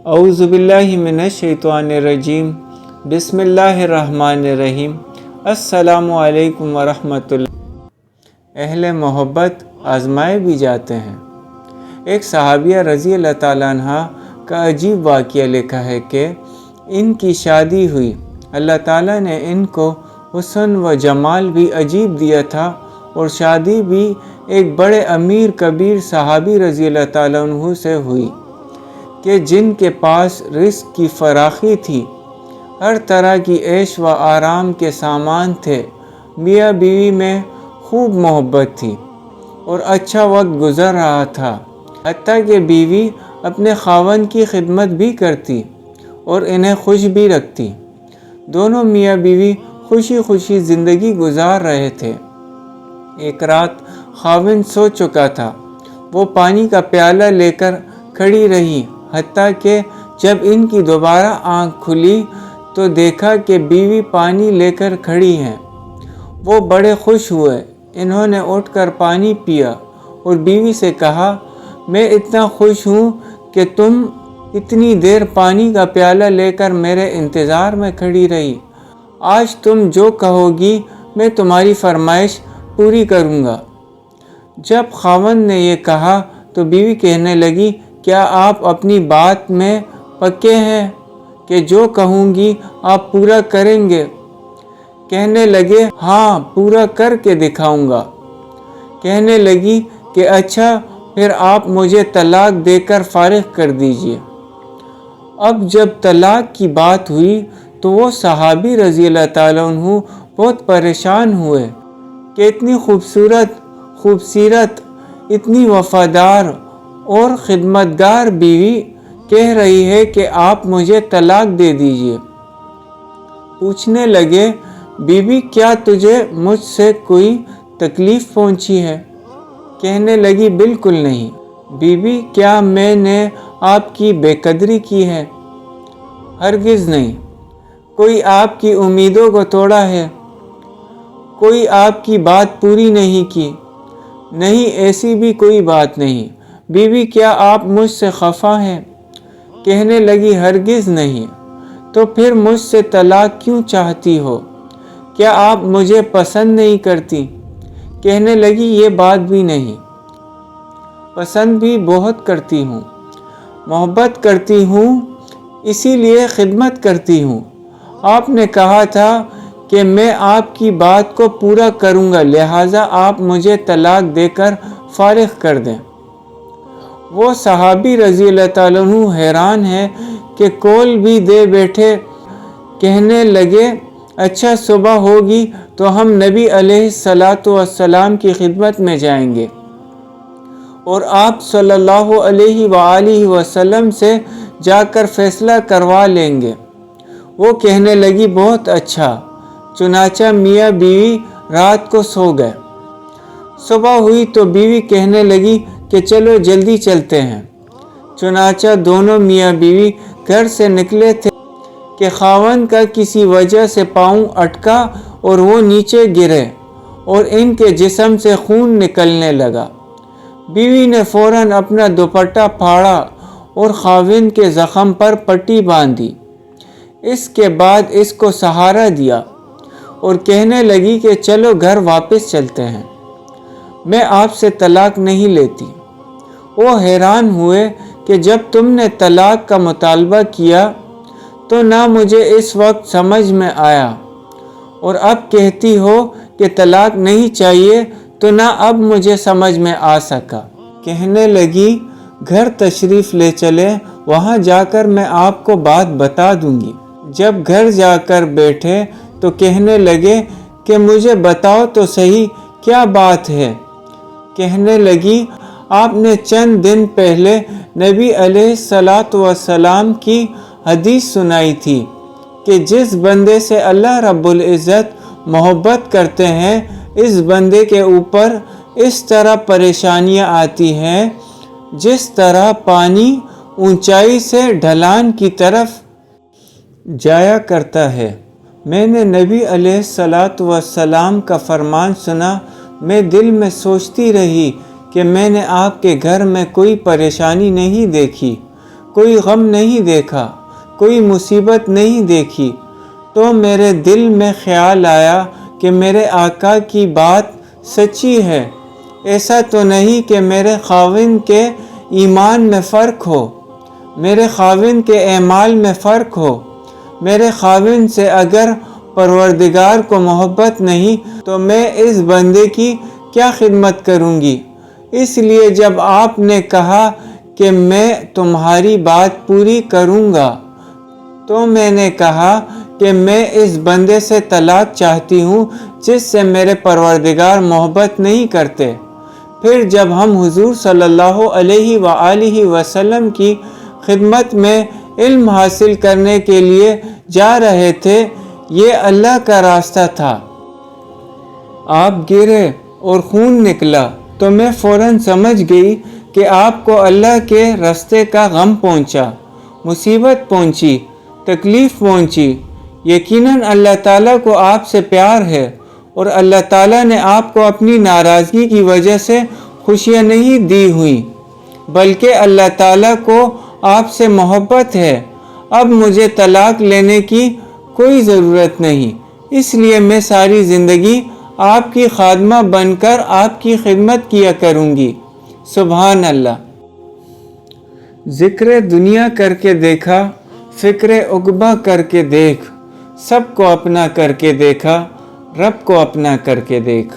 اعوذ باللہ من الشیطان الرجیم بسم اللہ الرحمن الرحیم السلام علیکم ورحمۃ اللہ۔ اہل محبت آزمائے بھی جاتے ہیں۔ ایک صحابیہ رضی اللہ تعالیٰ عنہ کا عجیب واقعہ لکھا ہے کہ ان کی شادی ہوئی، اللہ تعالیٰ نے ان کو حسن و جمال بھی عجیب دیا تھا، اور شادی بھی ایک بڑے امیر کبیر صحابی رضی اللہ تعالیٰ عنہ سے ہوئی کہ جن کے پاس رزق کی فراخی تھی، ہر طرح کی عیش و آرام کے سامان تھے، میاں بیوی میں خوب محبت تھی اور اچھا وقت گزر رہا تھا، حتیٰ کہ بیوی اپنے خاوند کی خدمت بھی کرتی اور انہیں خوش بھی رکھتی۔ دونوں میاں بیوی خوشی خوشی زندگی گزار رہے تھے۔ ایک رات خاوند سو چکا تھا، وہ پانی کا پیالہ لے کر کھڑی رہی، حتیٰ کہ جب ان کی دوبارہ آنکھ کھلی تو دیکھا کہ بیوی پانی لے کر کھڑی ہیں۔ وہ بڑے خوش ہوئے، انہوں نے اٹھ کر پانی پیا اور بیوی سے کہا، میں اتنا خوش ہوں کہ تم اتنی دیر پانی کا پیالہ لے کر میرے انتظار میں کھڑی رہی۔ آج تم جو کہو گی میں تمہاری فرمائش پوری کروں گا۔ جب خاوند نے یہ کہا تو بیوی کہنے لگی، کیا آپ اپنی بات میں پکے ہیں کہ جو کہوں گی آپ پورا کریں گے؟ کہنے لگے، ہاں پورا کر کے دکھاؤں گا۔ کہنے لگی کہ اچھا پھر آپ مجھے طلاق دے کر فارغ کر دیجئے۔ اب جب طلاق کی بات ہوئی تو وہ صحابی رضی اللہ تعالیٰ عنہ بہت پریشان ہوئے کہ اتنی خوبصورت، اتنی وفادار اور خدمتگار بیوی کہہ رہی ہے کہ آپ مجھے طلاق دے دیجئے۔ پوچھنے لگے، بی بی کیا تجھے مجھ سے کوئی تکلیف پہنچی ہے؟ کہنے لگی، بالکل نہیں۔ بی بی کیا میں نے آپ کی بے قدری کی ہے؟ ہرگز نہیں۔ کوئی آپ کی امیدوں کو توڑا ہے؟ کوئی آپ کی بات پوری نہیں کی؟ نہیں، ایسی بھی کوئی بات نہیں۔ بی بی کیا آپ مجھ سے خفا ہیں؟ کہنے لگی، ہرگز نہیں۔ تو پھر مجھ سے طلاق کیوں چاہتی ہو؟ کیا آپ مجھے پسند نہیں کرتی؟ کہنے لگی، یہ بات بھی نہیں، پسند بھی بہت کرتی ہوں، محبت کرتی ہوں، اسی لیے خدمت کرتی ہوں۔ آپ نے کہا تھا کہ میں آپ کی بات کو پورا کروں گا، لہٰذا آپ مجھے طلاق دے کر فارغ کر دیں۔ وہ صحابی رضی اللہ تعالیٰ عنہ حیران ہیں کہ کول بھی دے بیٹھے۔ کہنے لگے، اچھا صبح ہوگی تو ہم نبی علیہ السلام کی خدمت میں جائیں گے اور آپ صلی اللہ علیہ وآلہ وسلم سے جا کر فیصلہ کروا لیں گے۔ وہ کہنے لگی، بہت اچھا۔ چنانچہ میاں بیوی رات کو سو گئے۔ صبح ہوئی تو بیوی کہنے لگی کہ چلو جلدی چلتے ہیں۔ چنانچہ دونوں میاں بیوی گھر سے نکلے تھے کہ خاوند کا کسی وجہ سے پاؤں اٹکا اور وہ نیچے گرے اور ان کے جسم سے خون نکلنے لگا۔ بیوی نے فوراً اپنا دوپٹہ پھاڑا اور خاوند کے زخم پر پٹی باندھی۔ اس کے بعد اس کو سہارا دیا اور کہنے لگی کہ چلو گھر واپس چلتے ہیں، میں آپ سے طلاق نہیں لیتی۔ وہ حیران ہوئے کہ جب تم نے طلاق کا مطالبہ کیا تو نہ مجھے اس وقت سمجھ میں آیا، اور اب کہتی ہو کہ طلاق نہیں چاہیے تو نہ اب مجھے سمجھ میں آ سکا۔ کہنے لگی، گھر تشریف لے چلیں، وہاں جا کر میں آپ کو بات بتا دوں گی۔ جب گھر جا کر بیٹھے تو کہنے لگے کہ مجھے بتاؤ تو صحیح کیا بات ہے؟ کہنے لگی، آپ نے چند دن پہلے نبی علیہ السلام کی حدیث سنائی تھی کہ جس بندے سے اللہ رب العزت محبت کرتے ہیں، اس بندے کے اوپر اس طرح پریشانیاں آتی ہیں جس طرح پانی اونچائی سے ڈھلان کی طرف جایا کرتا ہے۔ میں نے نبی علیہ السلام کا فرمان سنا، میں دل میں سوچتی رہی کہ میں نے آپ کے گھر میں کوئی پریشانی نہیں دیکھی، کوئی غم نہیں دیکھا، کوئی مصیبت نہیں دیکھی، تو میرے دل میں خیال آیا کہ میرے آقا کی بات سچی ہے۔ ایسا تو نہیں کہ میرے خاوند کے ایمان میں فرق ہو، میرے خاوند کے اعمال میں فرق ہو۔ میرے خاوند سے اگر پروردگار کو محبت نہیں تو میں اس بندے کی کیا خدمت کروں گی؟ اس لیے جب آپ نے کہا کہ میں تمہاری بات پوری کروں گا تو میں نے کہا کہ میں اس بندے سے طلاق چاہتی ہوں جس سے میرے پروردگار محبت نہیں کرتے۔ پھر جب ہم حضور صلی اللہ علیہ وآلہ وسلم کی خدمت میں علم حاصل کرنے کے لیے جا رہے تھے، یہ اللہ کا راستہ تھا۔ آپ گرے اور خون نکلا تو میں فوراً سمجھ گئی کہ آپ کو اللہ کے راستے کا غم پہنچا، مصیبت پہنچی، تکلیف پہنچی۔ یقیناً اللہ تعالیٰ کو آپ سے پیار ہے اور اللہ تعالیٰ نے آپ کو اپنی ناراضگی کی وجہ سے خوشیاں نہیں دی ہوئیں، بلکہ اللہ تعالیٰ کو آپ سے محبت ہے۔ اب مجھے طلاق لینے کی کوئی ضرورت نہیں، اس لیے میں ساری زندگی آپ کی خادمہ بن کر آپ کی خدمت کیا کروں گی۔ سبحان اللہ۔ ذکر دنیا کر کے دیکھا، فکر عقبہ کر کے دیکھ، سب کو اپنا کر کے دیکھا، رب کو اپنا کر کے دیکھ۔